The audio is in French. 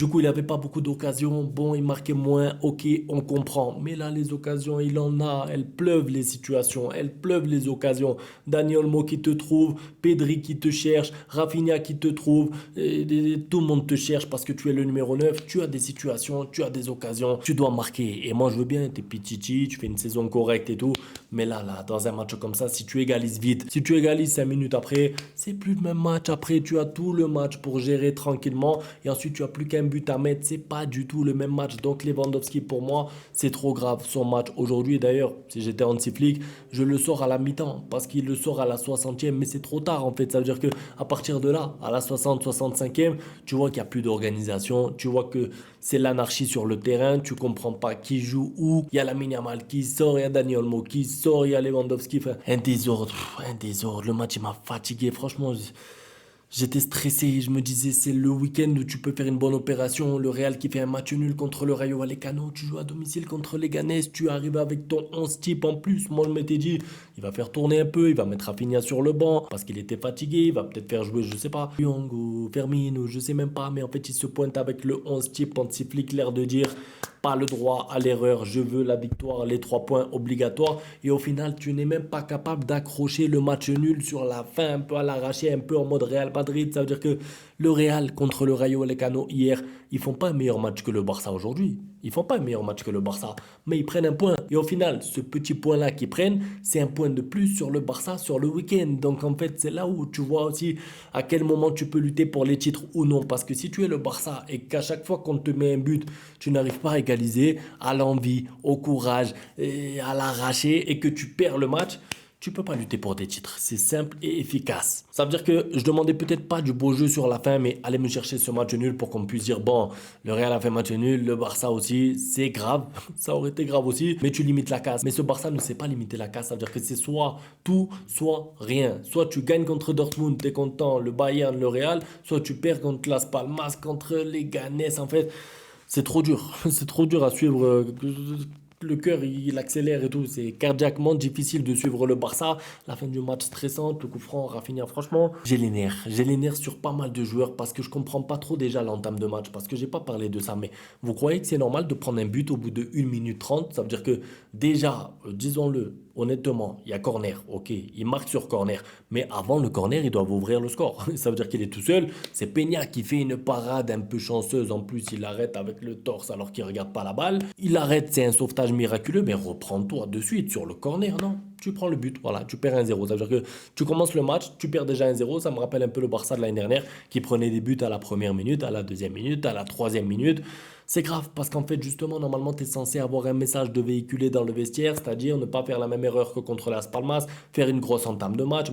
Du coup, il n'avait pas beaucoup d'occasions. Bon, il marquait moins. Ok, on comprend. Mais là, les occasions, il en a. Elles pleuvent les situations. Elles pleuvent les occasions. Dani Olmo qui te trouve. Pedri qui te cherche. Rafinha qui te trouve. Tout le monde te cherche parce que tu es le numéro 9. Tu as des situations. Tu as des occasions. Tu dois marquer. Et moi, je veux bien. T'es pititi. Tu fais une saison correcte et tout. Mais là, dans un match comme ça, si tu égalises vite, si tu égalises 5 minutes après, c'est plus le même match. Après, tu as tout le match pour gérer tranquillement. Et ensuite, tu as plus qu'un but à mettre. C'est pas du tout le même match. Donc, Lewandowski, pour moi, c'est trop grave. Son match aujourd'hui, d'ailleurs, si j'étais Hansi Flick, je le sors à la mi-temps. Parce qu'il le sort à la 60e. Mais c'est trop tard, en fait. Ça veut dire que à partir de là, à la 60, 65e, tu vois qu'il n'y a plus d'organisation. Tu vois que c'est l'anarchie sur le terrain. Tu comprends pas qui joue où. Il y a Lamine Yamal qui sort. Il y a Dani Olmo qui sort. Il y a Lewandowski. Enfin, un désordre. Un désordre. Le match, il m'a fatigué. Franchement, j'étais stressé, je me disais c'est le week-end où tu peux faire une bonne opération. Le Real qui fait un match nul contre le Rayo Vallecano, tu joues à domicile contre les Ganes, tu arrives avec ton 11 type en plus. Moi je m'étais dit, il va faire tourner un peu, il va mettre Rafinha sur le banc parce qu'il était fatigué, il va peut-être faire jouer, je sais pas, Young ou Firmino, je sais même pas, mais en fait il se pointe avec le 11 type en siffle l'air de dire pas le droit à l'erreur, je veux la victoire, les 3 points obligatoires. Et au final, tu n'es même pas capable d'accrocher le match nul sur la fin, un peu à l'arraché, un peu en mode Real Madrid. Ça veut dire que le Real contre le Rayo Vallecano hier, ils font pas un meilleur match que le Barça aujourd'hui. Ils font pas un meilleur match que le Barça, mais ils prennent un point. Et au final, ce petit point-là qu'ils prennent, c'est un point de plus sur le Barça sur le week-end. Donc en fait, c'est là où tu vois aussi à quel moment tu peux lutter pour les titres ou non. Parce que si tu es le Barça et qu'à chaque fois qu'on te met un but, tu n'arrives pas à égaliser, à l'envie, au courage, et à l'arracher et que tu perds le match, tu peux pas lutter pour des titres. C'est simple et efficace. Ça veut dire que je demandais peut-être pas du beau jeu sur la fin, mais allez me chercher ce match nul pour qu'on puisse dire, bon, le Real a fait match nul, le Barça aussi, c'est grave. Ça aurait été grave aussi, mais tu limites la casse. Mais ce Barça ne sait pas limiter la casse. Ça veut dire que c'est soit tout, soit rien. Soit tu gagnes contre Dortmund, t'es content, le Bayern, le Real, soit tu perds contre Las Palmas, contre les Ganes. En fait, c'est trop dur. C'est trop dur à suivre. Le cœur, il accélère et tout. C'est cardiaquement difficile de suivre le Barça. La fin du match stressante, le coup franc, Rafinha, franchement, j'ai les nerfs. J'ai les nerfs sur pas mal de joueurs parce que je comprends pas trop déjà l'entame de match. Parce que j'ai pas parlé de ça. Mais vous croyez que c'est normal de prendre un but au bout de 1 minute 30? Ça veut dire que déjà, disons-le, honnêtement, il y a corner. Ok, il marque sur corner. Mais avant le corner, ils doivent ouvrir le score. Ça veut dire qu'il est tout seul. C'est Peña qui fait une parade un peu chanceuse. En plus, il arrête avec le torse alors qu'il regarde pas la balle. Il arrête, c'est un sauvetage miraculeux. Mais reprends-toi de suite sur le corner, non? Tu prends le but, voilà, tu perds 1-0. Ça veut dire que tu commences le match, tu perds déjà 1-0. Ça me rappelle un peu le Barça de l'année dernière qui prenait des buts à la première minute, à la deuxième minute, à la troisième minute. C'est grave parce qu'en fait, justement, normalement, tu es censé avoir un message de véhiculer dans le vestiaire, c'est-à-dire ne pas faire la même erreur que contre Las Palmas, faire une grosse entame de match.